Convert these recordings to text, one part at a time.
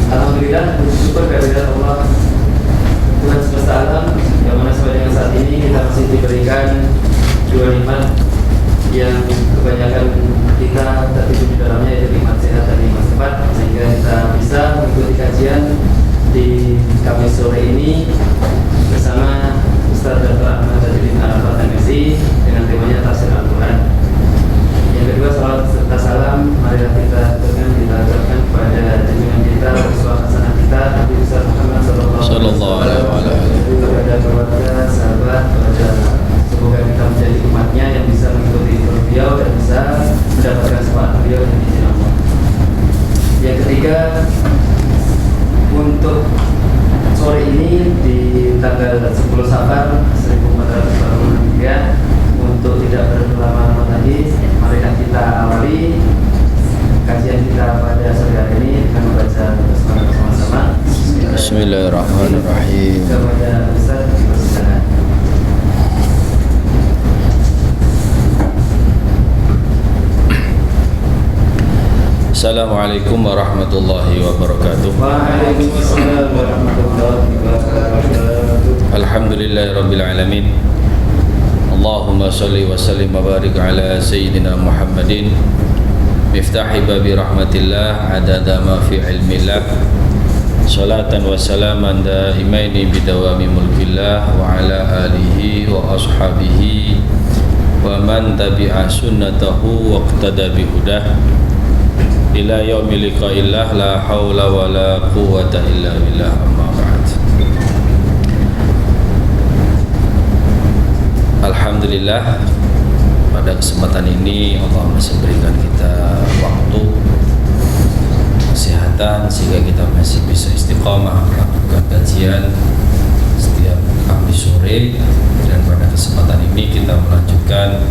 Alhamdulillah, bersyukur kehadirat Allah Tuhan semesta alam, yang mana sampai dengan saat ini kita masih diberikan dua nikmat yang kebanyakan kita tertidur di dalamnya, yaitu nikmat sehat dan nikmat sempat, sehingga kita bisa mengikuti kajian di Kamis sore ini bersama Ustaz Dr. Ahmad Tajudin Arafat MSI dengan temanya Tafsir Al-Quran. Yang kedua, salawat serta salam marilah kita aturkan kepada junjungan kita, uswah hasanah kita, Nabi Ustaz Muhammad sallallahu alaihi wasallam, kepada keluarga, sahabat, semoga kita menjadi umatnya yang bisa mengikuti beliau dan bisa mendapatkan syafaat beliau di sisi Allah. Yang ketiga, untuk sore ini di tanggal 10 Safar 1443, untuk tidak berlama-lama lagi, marilah kita awali kajian kita pada sore hari ini dengan membaca bersama-sama. Bismillahirrahmanirrahim. Kepada Ustaz, silakan. Assalamualaikum warahmatullahi wabarakatuh. Waalaikumsalam warahmatullahi wabarakatuh. Alhamdulillahirabbil alamin. Allahumma salli wa sallim wa barik ala sayyidina Muhammadin miftahi babi rahmatillah adada ma fi ilmillah, salatan wa salaman daimaini bidawami mulkillah wa ala alihi wa ashabihi wa man tabi'a sunnatahu wa iqtada bihudah ila yaumil liqa'illah, la haula wa la quwwata illa billah, amma ba'd. Alhamdulillah, pada kesempatan ini Allah masih berikan kita waktu, kesehatan, sehingga kita masih bisa istiqamah melakukan kajian setiap Kamis sore. Dan pada kesempatan ini kita melanjutkan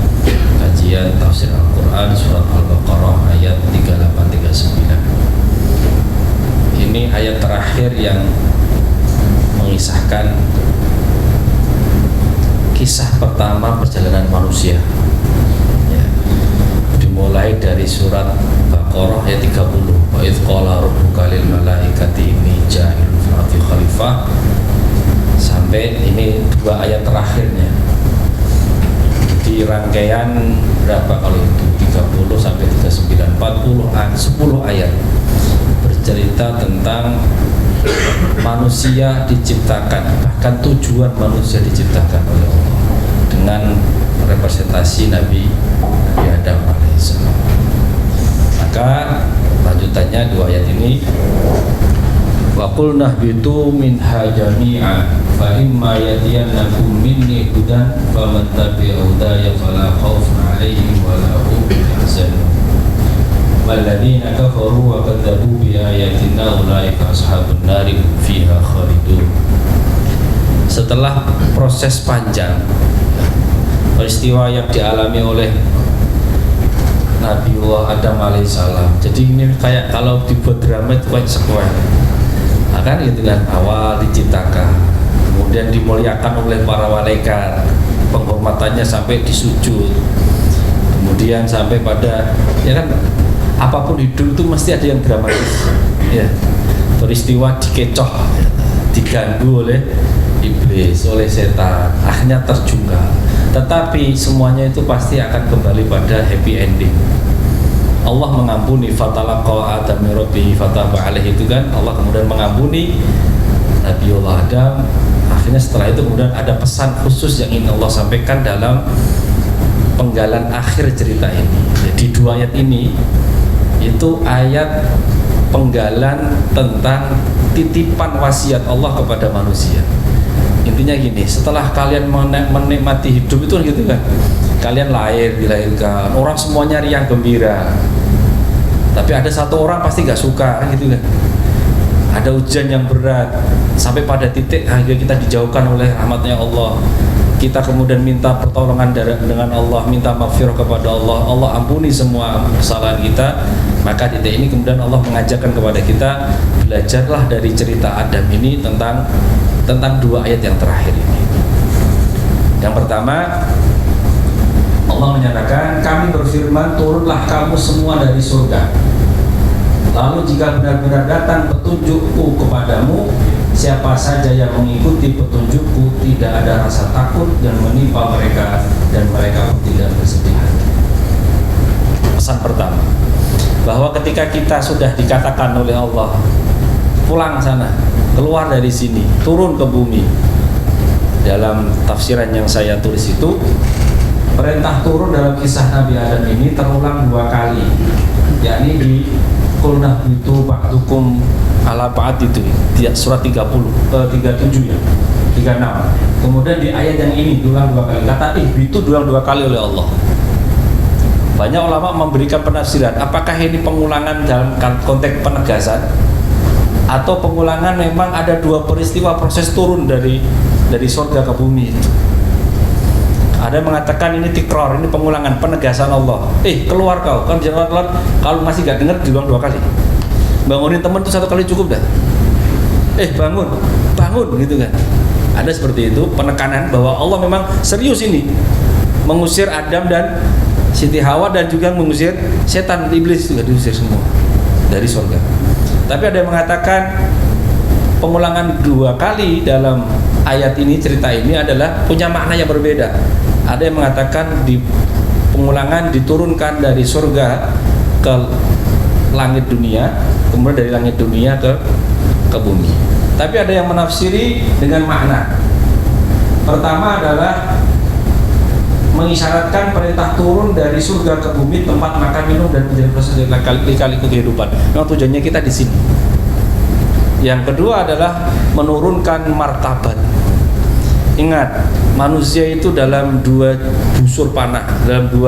kajian tafsir Al-Quran surat Al-Baqarah ayat 3839. Ini ayat terakhir yang mengisahkan kisah pertama perjalanan manusia, ya. Dimulai dari surat Baqarah ayat 30, wa idz qala rabbuka lil malaikati inni ja'ilun fil ardi khalifah, sampai ini dua ayat terakhirnya. Di rangkaian berapa kalau itu? 30 sampai 39, 10 ayat bercerita tentang manusia diciptakan, bahkan tujuan manusia diciptakan oleh Allah dengan representasi Nabi Adam alaihissalam. Maka lanjutannya dua ayat ini, wa qulna bitu minha jami'a fa imma yatiyannakum minni hudan faman tabi'a hudaya fala khaufun 'alaihim wa la hum yahzanun walladzina kafaru wa kadzabu bi ayatina ulaika ashabun nari fiha khalidun. Setelah proses panjang, peristiwa yang dialami oleh Nabiullah Adam alaihissalam. Jadi ini kayak kalau dibuat drama itu kayak sequel. Nah, kan gitu kan, awal diciptakan, kemudian dimuliakan oleh para malaikat, penghormatannya sampai disujud, kemudian sampai pada, ya kan, apapun hidup itu mesti ada yang dramatis, ya. Peristiwa dikecoh, diganggu oleh iblis, oleh setan, akhirnya terjungkal. Tetapi semuanya itu pasti akan kembali pada happy ending. Allah mengampuni, fatalaqa Adam min rabbih fataba alaihi, itu kan Allah kemudian mengampuni Nabiullah Adam. Akhirnya setelah itu kemudian ada pesan khusus yang ingin Allah sampaikan dalam penggalan akhir cerita ini. Jadi dua ayat ini itu ayat penggalan tentang titipan wasiat Allah kepada manusia. Intinya gini, setelah kalian menikmati hidup itu gitu kan, kalian dilahirkan, orang semuanya riang gembira, tapi ada satu orang pasti gak suka gitu kan. ada ujian yang berat, sampai pada titik akhirnya kita dijauhkan oleh rahmatnya Allah. Kita kemudian minta pertolongan dengan Allah, minta maghfirah kepada Allah, Allah ampuni semua kesalahan kita. Maka titik ini kemudian Allah mengajarkan kepada kita, belajarlah dari cerita Adam ini tentang dua ayat yang terakhir ini. Yang pertama, Allah menyatakan, kami berfirman, turunlah kamu semua dari surga. Lalu jika benar-benar datang petunjukku kepadamu, siapa saja yang mengikuti petunjukku tidak ada rasa takut yang menimpa mereka, dan mereka pun tidak bersedih hati. Pesan pertama, bahwa ketika kita sudah dikatakan oleh Allah, pulang sana, keluar dari sini, turun ke bumi. Dalam tafsiran yang saya tulis itu, perintah turun dalam kisah Nabi Adam ini terulang 2 kali, yakni di Qulna itu ba'dukum ala ba'd itu surat 37 ya, 36. Kemudian di ayat yang ini diulang 2 kali. Kata itu diulang 2 kali oleh Allah. Banyak ulama memberikan penafsiran, apakah ini pengulangan dalam konteks penegasan, atau pengulangan memang ada 2 peristiwa proses turun dari surga ke bumi itu. Ada yang mengatakan ini tikror, ini pengulangan, penegasan Allah. Keluar kau, kan jangan keluar. Kalau masih gak dengar, diulang 2 kali. Bangunin teman tuh 1 kali cukup dah. Bangun gitu kan. Ada seperti itu, penekanan bahwa Allah memang serius ini mengusir Adam dan Siti Hawa, dan juga mengusir setan, iblis juga diusir semua dari surga. Tapi ada yang mengatakan pengulangan 2 kali dalam ayat ini, cerita ini adalah punya makna yang berbeda. Ada yang mengatakan di pengulangan diturunkan dari surga ke langit dunia, kemudian dari langit dunia ke bumi. Tapi ada yang menafsiri dengan makna. Pertama adalah mengisyaratkan perintah turun dari surga ke bumi, tempat makan minum dan menjadi proses lika-liku kehidupan. Memang tujuannya kita di sini. Yang kedua adalah menurunkan martabat. Ingat, manusia itu dalam 2 busur panah, dalam 2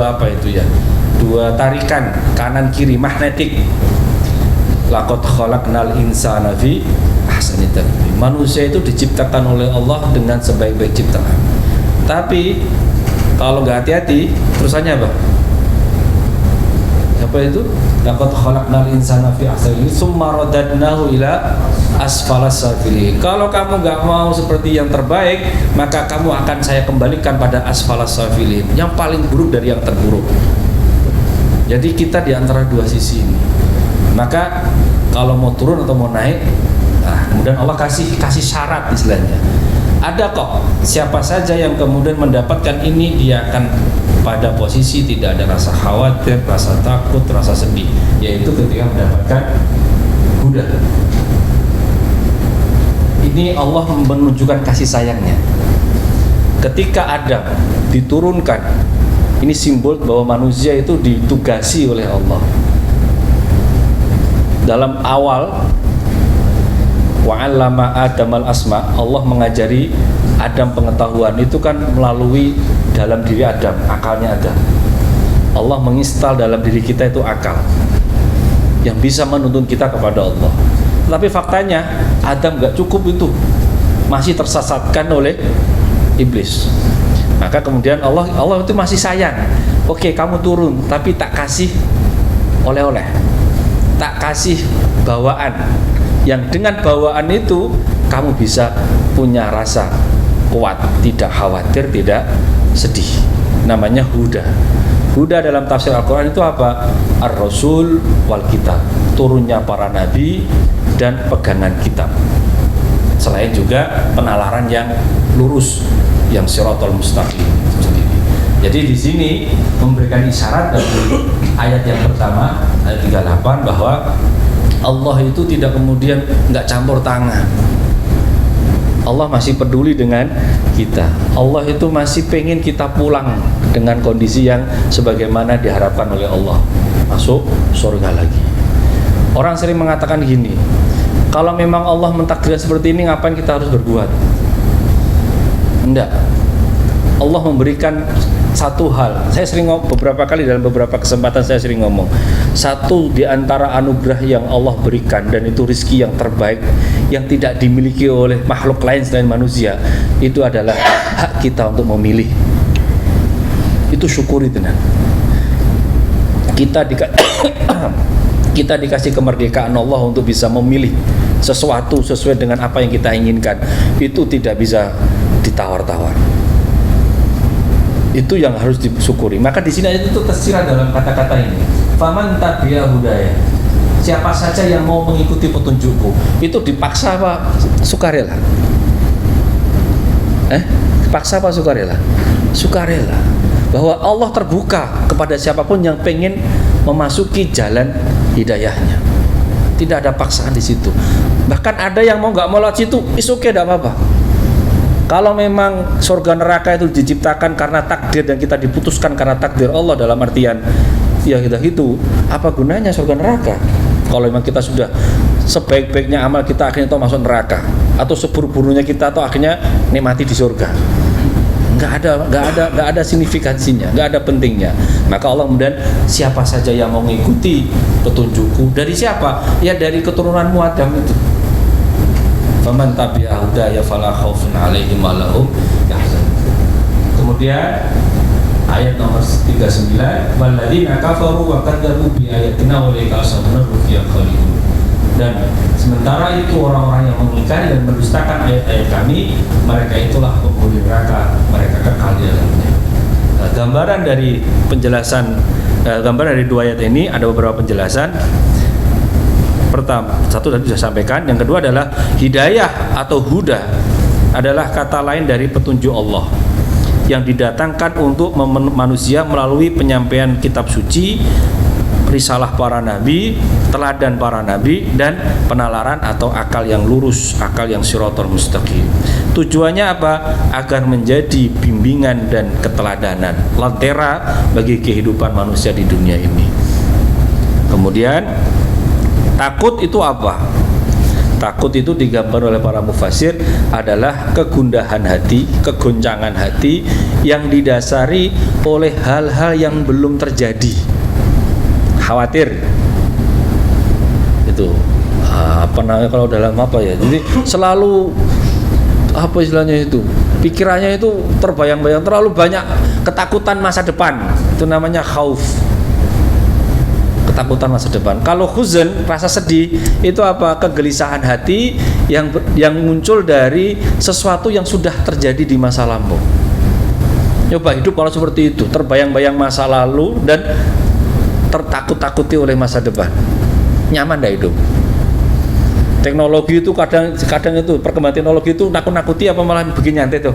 tarikan kanan kiri magnetik. Laqad khalaqnal insana fi ahsani taqwim. Manusia itu diciptakan oleh Allah dengan sebaik-baik ciptaan. Tapi kalau nggak hati-hati, terusannya apa? Apa itu? Laqad khalaqnal insana fi ahsani tsumma radadnahu ila asfalas safilin. Kalau kamu nggak mau seperti yang terbaik, maka kamu akan saya kembalikan pada asfalas safilin, yang paling buruk dari yang terburuk. Jadi kita di antara 2 sisi ini. Maka kalau mau turun atau mau naik, kemudian Allah kasih syarat istilahnya. Ada kok siapa saja yang kemudian mendapatkan ini, dia akan pada posisi tidak ada rasa khawatir, rasa takut, rasa sedih, yaitu ketika mendapatkan Buddha. Ini Allah menunjukkan kasih sayangnya. Ketika Adam diturunkan, ini simbol bahwa manusia itu ditugasi oleh Allah. Dalam awal wa'allama Adamal asma, Allah mengajari Adam pengetahuan itu kan melalui dalam diri Adam, akalnya Adam. Allah menginstal dalam diri kita itu akal yang bisa menuntun kita kepada Allah. Tapi faktanya Adam gak cukup itu, masih tersesatkan oleh iblis. Maka kemudian Allah itu masih sayang. Oke, kamu turun, tapi tak kasih oleh-oleh, tak kasih bawaan, yang dengan bawaan itu kamu bisa punya rasa kuat, tidak khawatir, tidak sedih. Namanya huda. Huda dalam tafsir Al-Quran itu apa? Ar-Rasul wal Kitab, turunnya para nabi dan pegangan kitab. Selain juga penalaran yang lurus, yang siratal mustaqim sendiri. Jadi di sini memberikan isyarat dari ayat yang pertama, ayat 38, bahwa Allah itu tidak kemudian nggak campur tangan. Allah masih peduli dengan kita. Allah itu masih pengen kita pulang dengan kondisi yang sebagaimana diharapkan oleh Allah, masuk surga lagi. Orang sering mengatakan gini, kalau memang Allah mentakdirkan seperti ini, ngapain kita harus berbuat? Enggak. Allah memberikan satu hal, saya sering beberapa kali dalam beberapa kesempatan saya sering ngomong, satu di antara anugerah yang Allah berikan dan itu rezeki yang terbaik yang tidak dimiliki oleh makhluk lain selain manusia, itu adalah hak kita untuk memilih. Itu syukuri tenan. Kita dikasih kemerdekaan Allah untuk bisa memilih sesuatu sesuai dengan apa yang kita inginkan. Itu tidak bisa ditawar-tawar. Itu yang harus disyukuri. Maka di sini itu tersirat dalam kata-kata ini. Faman tabi'a hudaya. Siapa saja yang mau mengikuti petunjukku, itu dipaksa apa sukarela? Dipaksa apa sukarela? Sukarela. Bahwa Allah terbuka kepada siapapun yang pengen memasuki jalan hidayahnya. Tidak ada paksaan di situ. Bahkan ada yang mau nggak mau lewat situ, is okay, tidak apa-apa. Kalau memang surga neraka itu diciptakan karena takdir dan kita diputuskan karena takdir Allah dalam artian ya kita itu, apa gunanya surga neraka? Kalau memang kita sudah sebaik-baiknya amal kita akhirnya toh masuk neraka, atau seburuk-buruknya kita toh akhirnya nikmati di surga. Nggak ada signifikansinya, nggak ada pentingnya. Maka Allah kemudian siapa saja yang mau mengikuti petunjukku, dari siapa? Ya dari keturunanmu Adam itu. Faman tabi'a hudaya fala khaufun 'alaihim wa lahum yahzanun. Kemudian ayat nomor 39, walladzina kafaru wa kadzabu bi ayatina ulaika ashabun nar khalidun. Dan sementara itu orang-orang yang mengingkari dan mendustakan ayat-ayat kami, mereka itulah penghuni neraka, mereka kekal di dalamnya. Gambaran dari penjelasan, gambaran dari dua ayat ini ada beberapa penjelasan. Pertama, satu tadi sudah sampaikan. Yang kedua adalah hidayah atau huda adalah kata lain dari petunjuk Allah yang didatangkan untuk manusia melalui penyampaian kitab suci, risalah para nabi, teladan para nabi, dan penalaran atau akal yang lurus, akal yang siratal mustaqim. Tujuannya apa? Agar menjadi bimbingan dan keteladanan, lentera bagi kehidupan manusia di dunia ini. Kemudian takut itu apa? Takut itu digambar oleh para mufasir adalah kegundahan hati, kegoncangan hati yang didasari oleh hal-hal yang belum terjadi. Khawatir. Itu apa namanya kalau dalam apa ya? Jadi selalu apa istilahnya itu? Pikirannya itu terbayang-bayang, terlalu banyak ketakutan masa depan. Itu namanya khauf. Ketakutan masa depan. Kalau huzn, rasa sedih, itu apa? Kegelisahan hati yang muncul dari sesuatu yang sudah terjadi di masa lampau. Coba hidup kalau seperti itu, terbayang-bayang masa lalu dan tertakut-takuti oleh masa depan. Nyaman dah hidup. Teknologi itu kadang itu perkembangan teknologi itu nakut-nakuti apa malah bikin nyantai tuh.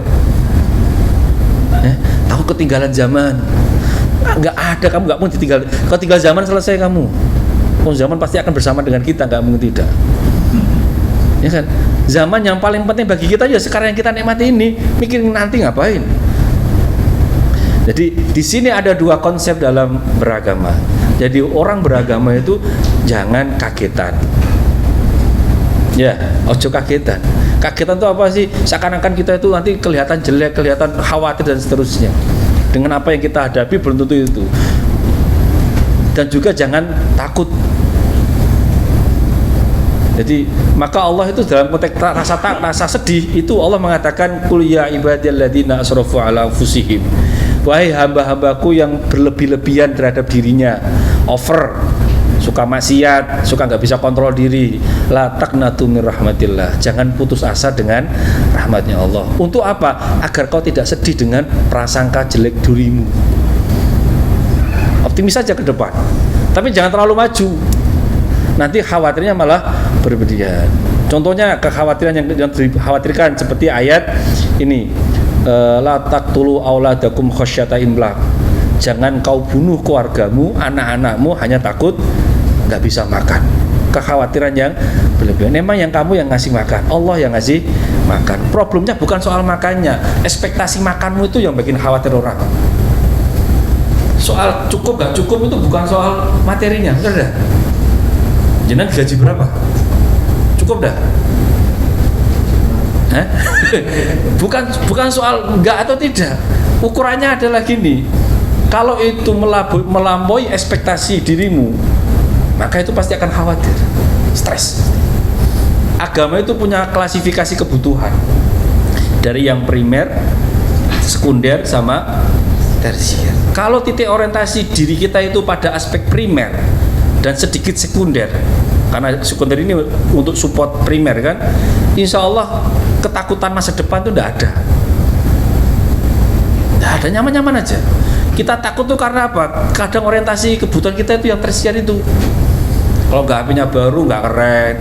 Takut ketinggalan zaman. Nggak ada, kamu nggak mungkin ditinggal. Kalau tinggal zaman selesai kamu. Zaman pasti akan bersama dengan kita, nggak mungkin tidak. Ya kan? Zaman yang paling penting bagi kita ya sekarang yang kita nikmati ini. Mikirin nanti ngapain? Jadi di sini ada dua konsep dalam beragama. Jadi orang beragama itu jangan kagetan. Ya, ojo kagetan. Kagetan itu apa sih? Seakan-akan kita itu nanti kelihatan jelek, kelihatan khawatir dan seterusnya. Dengan apa yang kita hadapi belum tentu itu. Dan juga jangan takut. Jadi maka Allah itu dalam konteks rasa sedih itu Allah mengatakan qul ya ibadiyalladzina asrafu ala anfusihim. Wahai hamba-hambaku yang berlebih-lebihan terhadap dirinya, over, suka maksiat, suka nggak bisa kontrol diri, la taqnatu mir rahmatillah. Jangan putus asa dengan rahmatnya Allah. Untuk apa? Agar kau tidak sedih dengan prasangka jelek dirimu. Optimis saja ke depan, tapi jangan terlalu maju. Nanti khawatirnya malah berlebihan. Contohnya kekhawatiran yang dikhawatirkan seperti ayat ini, la taqtulu auladakum khasyata imlaq. Jangan kau bunuh keluargamu, anak-anakmu hanya takut nggak bisa makan. Kekhawatiran yang berlebihan. Memang yang kamu yang ngasih makan, Allah yang ngasih makan. Problemnya bukan soal makannya, ekspektasi makanmu itu yang bikin khawatir orang. Soal cukup nggak cukup itu bukan soal materinya, benar dah. Jenengan gaji berapa? Cukup dah. bukan soal enggak atau tidak. Ukurannya adalah gini, kalau itu melampaui ekspektasi dirimu, maka itu pasti akan khawatir, stres. Agama itu punya klasifikasi kebutuhan dari yang primer, sekunder, sama tersier. Kalau titik orientasi diri kita itu pada aspek primer dan sedikit sekunder, karena sekunder ini untuk support primer kan, insya Allah ketakutan masa depan itu tidak ada. Tidak ada, nyaman-nyaman aja. Kita takut tuh karena apa? Kadang orientasi kebutuhan kita itu yang tersier itu. Kalau nggak HP-nya baru nggak keren,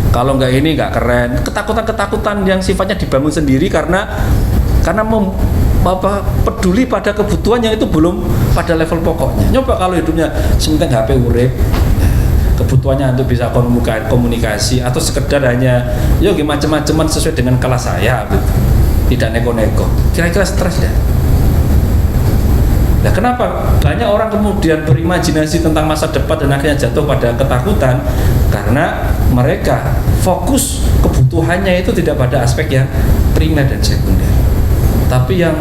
kalau nggak ini nggak keren. Ketakutan-ketakutan yang sifatnya dibangun sendiri karena peduli pada kebutuhan yang itu belum pada level pokoknya. Nyoba kalau hidupnya sementing HP urip, kebutuhannya untuk bisa komunikasi atau sekedar hanya macam-macaman sesuai dengan kelas saya gitu. Tidak neko-neko. Kira-kira stres deh. Nah, kenapa banyak orang kemudian berimajinasi tentang masa depan dan akhirnya jatuh pada ketakutan? Karena mereka fokus kebutuhannya itu tidak pada aspek yang primer dan sekunder, tapi yang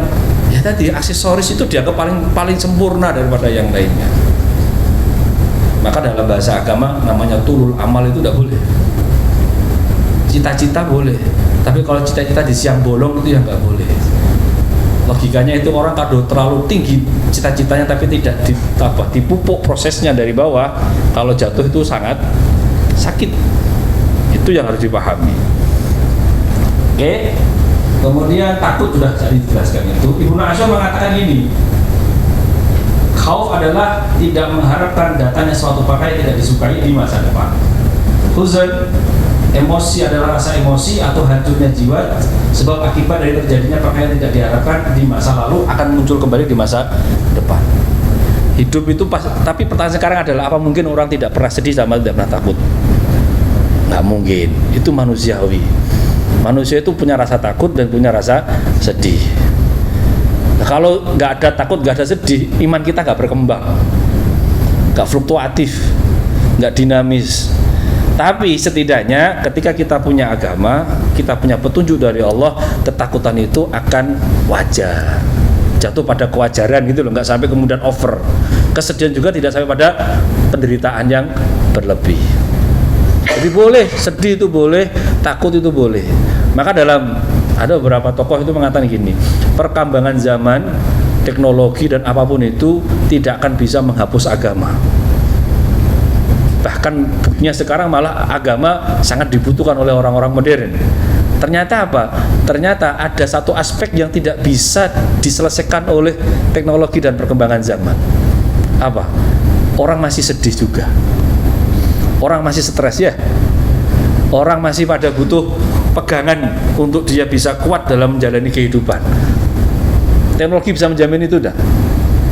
ya tadi aksesoris itu dianggap paling sempurna daripada yang lainnya. Maka dalam bahasa agama namanya tulul amal itu tidak boleh. Cita-cita boleh, tapi kalau cita-cita di siang bolong itu yang nggak boleh. Logikanya itu orang kalau terlalu tinggi cita-citanya tapi tidak dipupuk prosesnya dari bawah, kalau jatuh itu sangat sakit. Itu yang harus dipahami. Oke. Kemudian takut sudah tadi dijelaskan itu. Ibnu Asy'ab mengatakan gini, khauf adalah tidak mengharapkan datangnya suatu perkara yang tidak disukai di masa depan. Huzn, emosi adalah rasa emosi atau hancurnya jiwa sebab akibat dari terjadinya perkara yang tidak diharapkan di masa lalu akan muncul kembali di masa depan. Hidup itu tapi pertanyaan sekarang adalah apa mungkin orang tidak pernah sedih sama tidak pernah takut? Nggak mungkin, itu manusiawi. Manusia itu punya rasa takut dan punya rasa sedih. Nah, kalau nggak ada takut, nggak ada sedih, iman kita nggak berkembang, nggak fluktuatif, nggak dinamis. Tapi setidaknya ketika kita punya agama, kita punya petunjuk dari Allah, ketakutan itu akan wajar, jatuh pada kewajaran gitu loh, nggak sampai kemudian over. Kesedihan juga tidak sampai pada penderitaan yang berlebih. Jadi boleh sedih itu boleh, takut itu boleh. Maka ada beberapa tokoh itu mengatakan gini, perkembangan zaman, teknologi dan apapun itu tidak akan bisa menghapus agama. Bahkan buktinya sekarang malah agama sangat dibutuhkan oleh orang-orang modern. Ternyata apa? Ternyata ada satu aspek yang tidak bisa diselesaikan oleh teknologi dan perkembangan zaman. Apa? Orang masih sedih juga. Orang masih stres ya. Orang masih pada butuh pegangan untuk dia bisa kuat dalam menjalani kehidupan. Teknologi bisa menjamin itu enggak?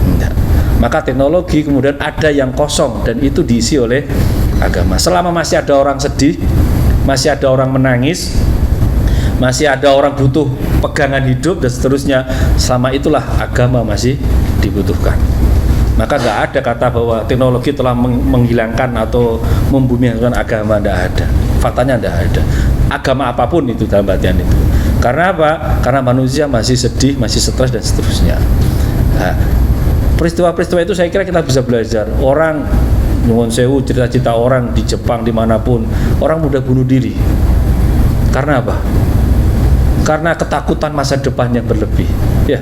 Enggak. Maka teknologi kemudian ada yang kosong dan itu diisi oleh agama. Selama masih ada orang sedih, masih ada orang menangis, masih ada orang butuh pegangan hidup dan seterusnya, selama itulah agama masih dibutuhkan. Maka nggak ada kata bahwa teknologi telah menghilangkan atau membumikan agama, nggak ada. Faktanya nggak ada. Agama apapun itu dalam artian itu. Karena apa? Karena manusia masih sedih, masih stres dan seterusnya. Nah, peristiwa-peristiwa itu saya kira kita bisa belajar. Orang nyuwun sewu, cerita-cerita orang di Jepang dimanapun, orang mudah bunuh diri. Karena apa? Karena ketakutan masa depan yang berlebih. Ya.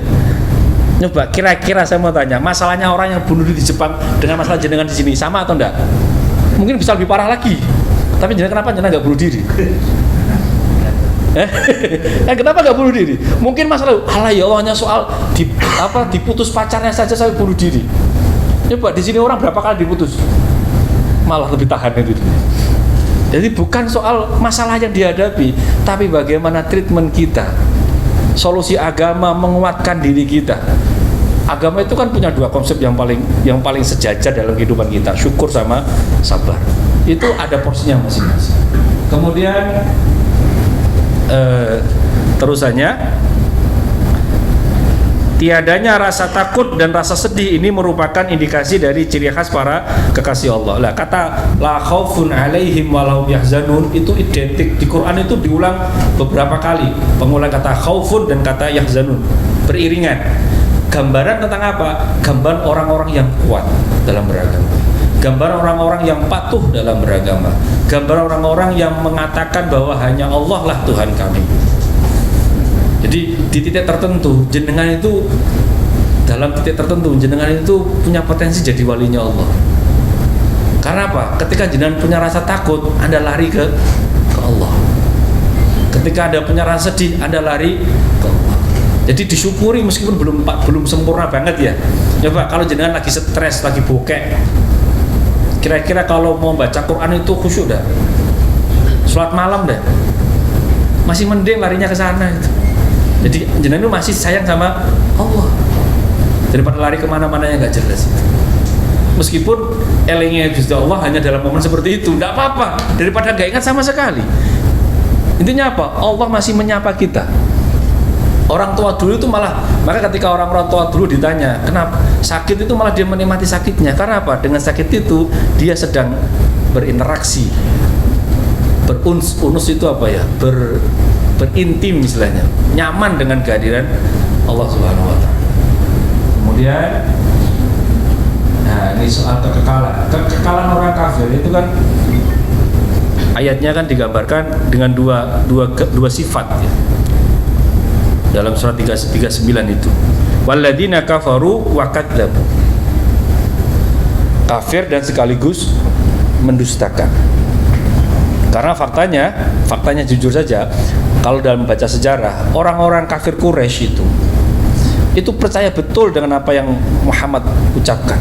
Coba kira-kira saya mau tanya, masalahnya orang yang bunuh diri di Jepang dengan masalah jenengan di sini sama atau enggak? Mungkin bisa lebih parah lagi. Tapi jenengan kenapa jenengan nggak bunuh diri? Kenapa nggak bunuh diri? Mungkin masalah, alah ya Allah hanya soal diputus pacarnya saja saya bunuh diri. Coba di sini orang berapa kali diputus? Malah lebih tahan itu. Jadi bukan soal masalah yang dihadapi, tapi bagaimana treatment kita. Solusi agama menguatkan diri kita. Agama itu kan punya dua konsep yang paling sejajar dalam kehidupan kita, syukur sama sabar. Itu ada porsinya masing-masing. Kemudian terusannya, tiadanya rasa takut dan rasa sedih ini merupakan indikasi dari ciri khas para kekasih Allah. Lah kata la khaufun alaihim walahum yahzanun itu identik di Quran, itu diulang beberapa kali. Pengulang kata khaufun dan kata yahzanun beriringan. Gambaran tentang apa? Gambaran orang-orang yang kuat dalam beragama, gambaran orang-orang yang patuh dalam beragama, gambaran orang-orang yang mengatakan bahwa hanya Allah lah Tuhan kami. Jadi di titik tertentu jenengan itu, dalam titik tertentu jenengan itu punya potensi jadi walinya Allah. Karena apa? Ketika jenengan punya rasa takut, Anda lari ke Allah. Ketika Anda punya rasa sedih, Anda lari ke Allah. Jadi disyukuri meskipun belum sempurna banget ya. Coba kalau jenengan lagi stres, lagi bokek, kira-kira kalau mau baca Quran itu khusyuk dah, sholat malam dah, masih mending larinya ke sana itu. Jadi jenengan itu masih sayang sama Allah daripada lari kemana-mana yang nggak jelas itu. Meskipun elingnya Gusti Allah hanya dalam momen seperti itu, nggak apa-apa daripada nggak ingat sama sekali. Intinya apa? Allah masih menyapa kita. Orang tua dulu itu maka ketika orang-orang tua dulu ditanya kenapa sakit itu, malah dia menikmati sakitnya. Karena apa? Dengan sakit itu dia sedang berinteraksi, berunus itu apa ya? Berintim istilahnya, nyaman dengan kehadiran Allah Subhanahu Wa Taala. Kemudian, nah ini soal kekekalan orang kafir itu kan ayatnya kan digambarkan dengan dua sifat ya. Dalam surat 39 itu, walladzina kafaru wa kadzabu, kafir dan sekaligus mendustakan. Karena faktanya jujur saja, kalau dalam membaca sejarah, orang-orang kafir Quraisy itu percaya betul dengan apa yang Muhammad ucapkan.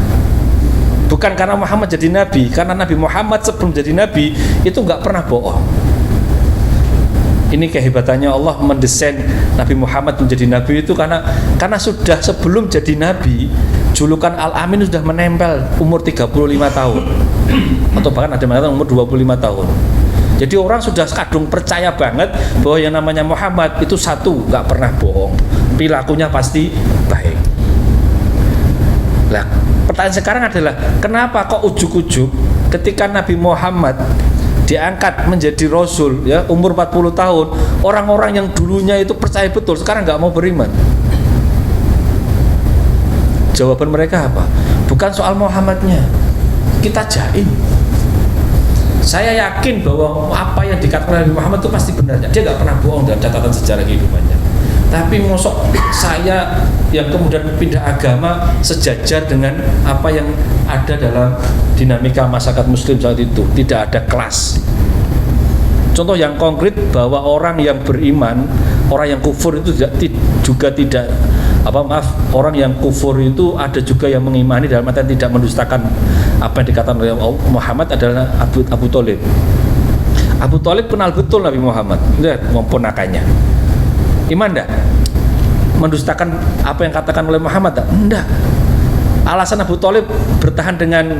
Bukan karena Muhammad jadi nabi, karena Nabi Muhammad sebelum jadi nabi itu nggak pernah bohong. Ini kehebatannya Allah mendesain Nabi Muhammad menjadi nabi itu karena sudah sebelum jadi nabi, julukan Al-Amin sudah menempel umur 35 tahun atau bahkan ada yang mengatakan umur 25 tahun. Jadi orang sudah kadung percaya banget bahwa yang namanya Muhammad itu satu, nggak pernah bohong, perilakunya pasti baik. Nah, pertanyaan sekarang adalah kenapa kok ujuk-ujuk ketika Nabi Muhammad diangkat menjadi Rasul ya umur 40 tahun, orang-orang yang dulunya itu percaya betul sekarang nggak mau beriman? Jawaban mereka apa? Bukan soal Muhammadnya, kita jaim. Saya yakin bahwa apa yang dikatakan Nabi Muhammad itu pasti benarnya. Dia nggak pernah bohong dalam catatan sejarah kehidupannya. Tapi mosok saya yang kemudian pindah agama sejajar dengan apa yang ada dalam dinamika masyarakat muslim saat itu. Tidak ada kelas. Contoh yang konkret bahwa orang yang beriman, orang yang kufur itu juga tidak orang yang kufur itu ada juga yang mengimani dalam artian tidak mendustakan apa yang dikatakan oleh Muhammad adalah Abu Thalib. Abu Thalib kenal betul Nabi Muhammad, lihat ponakannya. Iman enggak? Mendustakan apa yang katakan oleh Muhammad enggak? Enggak. Alasan Abu Thalib bertahan dengan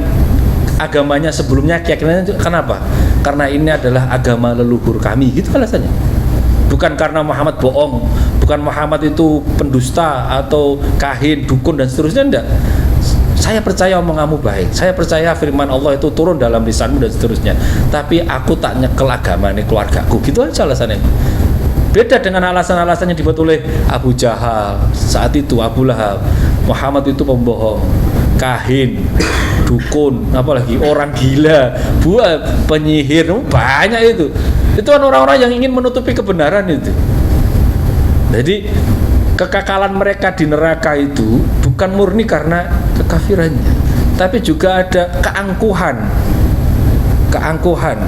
agamanya sebelumnya, keyakinannya kenapa? Karena ini adalah agama leluhur kami, gitu alasannya. Bukan karena Muhammad bohong, bukan Muhammad itu pendusta atau kahin, dukun dan seterusnya, enggak. Saya percaya omonganmu baik, saya percaya firman Allah itu turun dalam lisanmu dan seterusnya. Tapi aku tak nyekel agama ini keluargaku, gitu aja alasannya. Beda dengan alasan-alasan yang dibuat oleh Abu Jahal saat itu, Abu Lahab. Muhammad itu pembohong, kahin, dukun, apalagi orang gila, buat penyihir, banyak itu. Itu kan orang-orang yang ingin menutupi kebenaran itu. Jadi kekekalan mereka di neraka itu bukan murni karena kekafirannya, tapi juga ada keangkuhan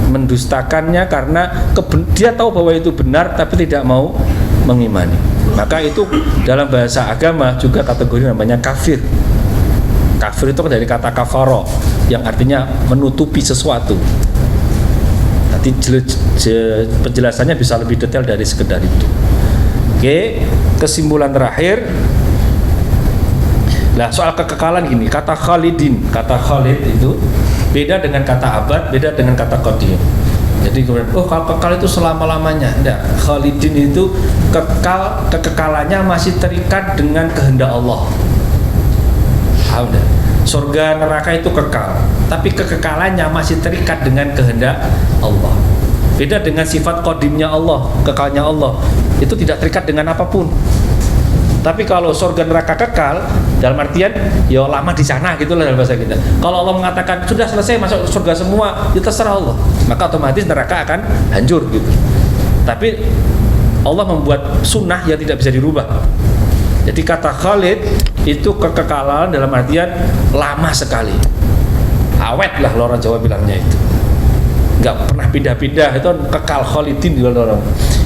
mendustakannya karena dia tahu bahwa itu benar tapi tidak mau mengimani. Maka itu dalam bahasa agama juga kategori namanya kafir. Kafir itu dari kata kafaro yang artinya menutupi sesuatu. Nanti penjelasannya bisa lebih detail dari sekedar itu. Oke, kesimpulan terakhir. Nah, soal kekekalan gini, kata Khalidin, kata Khalid itu beda dengan kata abad, beda dengan kata qadim. Jadi kemudian, kalau kekal itu selama-lamanya. Enggak, Khalidin itu kekal, kekekalannya masih terikat dengan kehendak Allah. Paham enggak? Surga neraka itu kekal, tapi kekekalannya masih terikat dengan kehendak Allah. Beda dengan sifat qadimnya Allah, kekalnya Allah. Itu tidak terikat dengan apapun. Tapi kalau surga neraka kekal, dalam artian ya lama di sana gitulah dalam bahasa kita. Kalau Allah mengatakan sudah selesai masuk surga semua, ya terserah Allah, maka otomatis neraka akan hancur gitu. Tapi Allah membuat sunnah yang tidak bisa dirubah. Jadi kata Khalid itu kekekalan dalam artian lama sekali, awet lah orang Jawa bilangnya itu, nggak pernah pindah-pindah, itu kekal Khalidin di orang.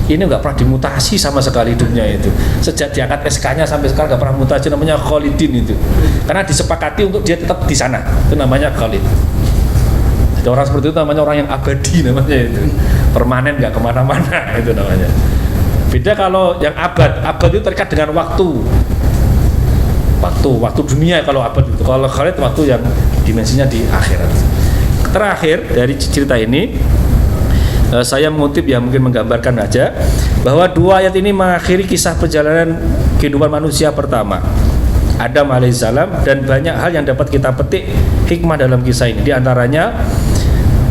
Ini nggak pernah dimutasi sama sekali hidupnya itu. Sejak diangkat SK-nya sampai sekarang nggak pernah mutasi, namanya Khalidin itu. Karena disepakati untuk dia tetap di sana, itu namanya Khalid. Jadi orang seperti itu namanya orang yang abadi namanya itu, permanen nggak kemana-mana itu namanya. Beda kalau yang abad itu terikat dengan waktu dunia kalau abad itu. Kalau Khalid waktu yang dimensinya di akhirat. Terakhir dari cerita ini, saya mengutip yang mungkin menggambarkan aja bahwa dua ayat ini mengakhiri kisah perjalanan kehidupan manusia pertama, Adam alaihissalam, dan banyak hal yang dapat kita petik hikmah dalam kisah ini. Di antaranya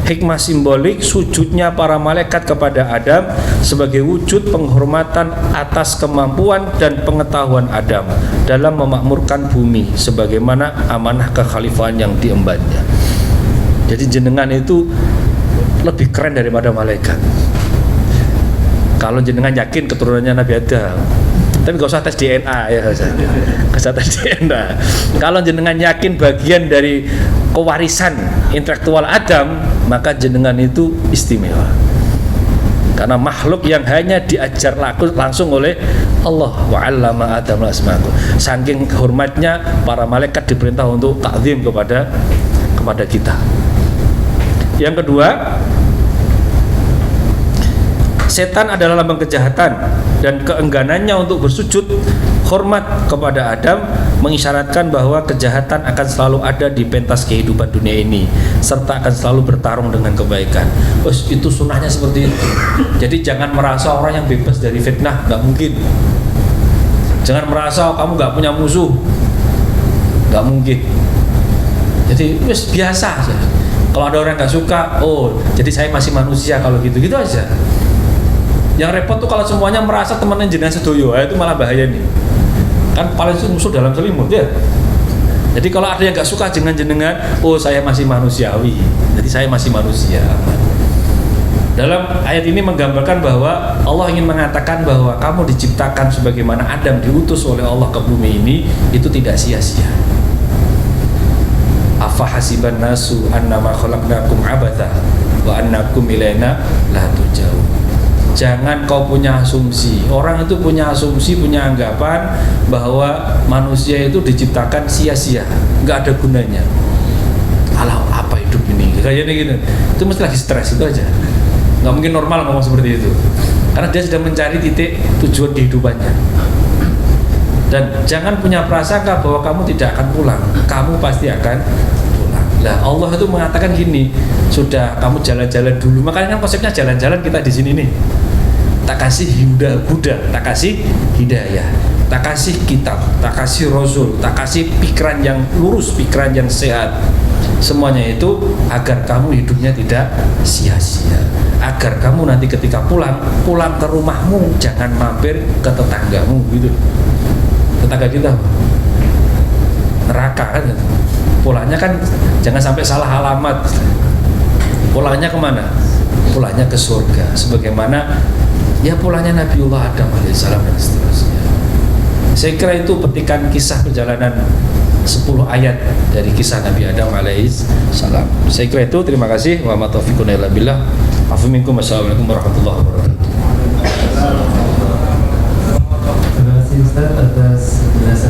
hikmah simbolik sujudnya para malaikat kepada Adam sebagai wujud penghormatan atas kemampuan dan pengetahuan Adam dalam memakmurkan bumi sebagaimana amanah kekhalifahan yang diembannya. Jadi jenengan itu lebih keren daripada malaikat. Kalau jenengan yakin keturunannya Nabi Adam, tapi gak usah tes DNA ya, gak usah tes DNA. Kalau jenengan yakin bagian dari kewarisan intelektual Adam, maka jenengan itu istimewa. Karena makhluk yang hanya diajar langsung oleh Allah, wa 'allama Adam al-asma'u. Saking hormatnya para malaikat diperintah untuk takzim kepada kita. Yang kedua, setan adalah lambang kejahatan dan keengganannya untuk bersujud hormat kepada Adam mengisyaratkan bahwa kejahatan akan selalu ada di pentas kehidupan dunia ini serta akan selalu bertarung dengan kebaikan. Itu sunnahnya seperti itu. Jadi jangan merasa orang yang bebas dari fitnah, nggak mungkin. Jangan merasa kamu nggak punya musuh, nggak mungkin. Jadi biasa aja. Kalau ada orang nggak suka, jadi saya masih manusia kalau gitu aja. Yang repot tuh kalau semuanya merasa temannya jenengan sedoyo, itu malah bahaya nih. Kan paling musuh dalam selimut ya. Jadi kalau ada yang nggak suka jenengan, saya masih manusiawi, jadi saya masih manusia. Dalam ayat ini menggambarkan bahwa Allah ingin mengatakan bahwa kamu diciptakan sebagaimana Adam diutus oleh Allah ke bumi ini, itu tidak sia-sia. Afa hasiban nasu annama khalaqnakum abatha wa annakum ilaina la turja'un. Jangan kau punya asumsi. Orang itu punya asumsi, punya anggapan bahwa manusia itu diciptakan sia-sia, nggak ada gunanya. Alah, apa hidup ini? Kayaknya gitu. Itu mesti lagi stres itu aja. Nggak mungkin normal ngomong seperti itu. Karena dia sedang mencari titik tujuan kehidupannya. Dan jangan punya prasangka bahwa kamu tidak akan pulang. Kamu pasti akan pulang. Nah, Allah itu mengatakan gini, sudah kamu jalan-jalan dulu. Makanya kan konsepnya jalan-jalan kita di sini nih. Tak kasih Buddha, tak kasih hidayah, tak kasih kitab, tak kasih rasul, tak kasih pikiran yang lurus, pikiran yang sehat. Semuanya itu agar kamu hidupnya tidak sia-sia. Agar kamu nanti ketika pulang ke rumahmu jangan mampir ke tetanggamu gitu. Tetangga kita neraka kan, pulangnya kan jangan sampai salah alamat. Pulangnya kemana? Pulangnya ke surga, sebagaimana ya pulangnya Nabiullah Adam alaihissalam dan seterusnya. Saya kira itu petikan kisah perjalanan 10 ayat dari kisah Nabi Adam alaihissalam. Saya kira itu, terima kasih. Wa ma taufiqun illa billah. Afu minkum, wassalamualaikum warahmatullahi wabarakatuh.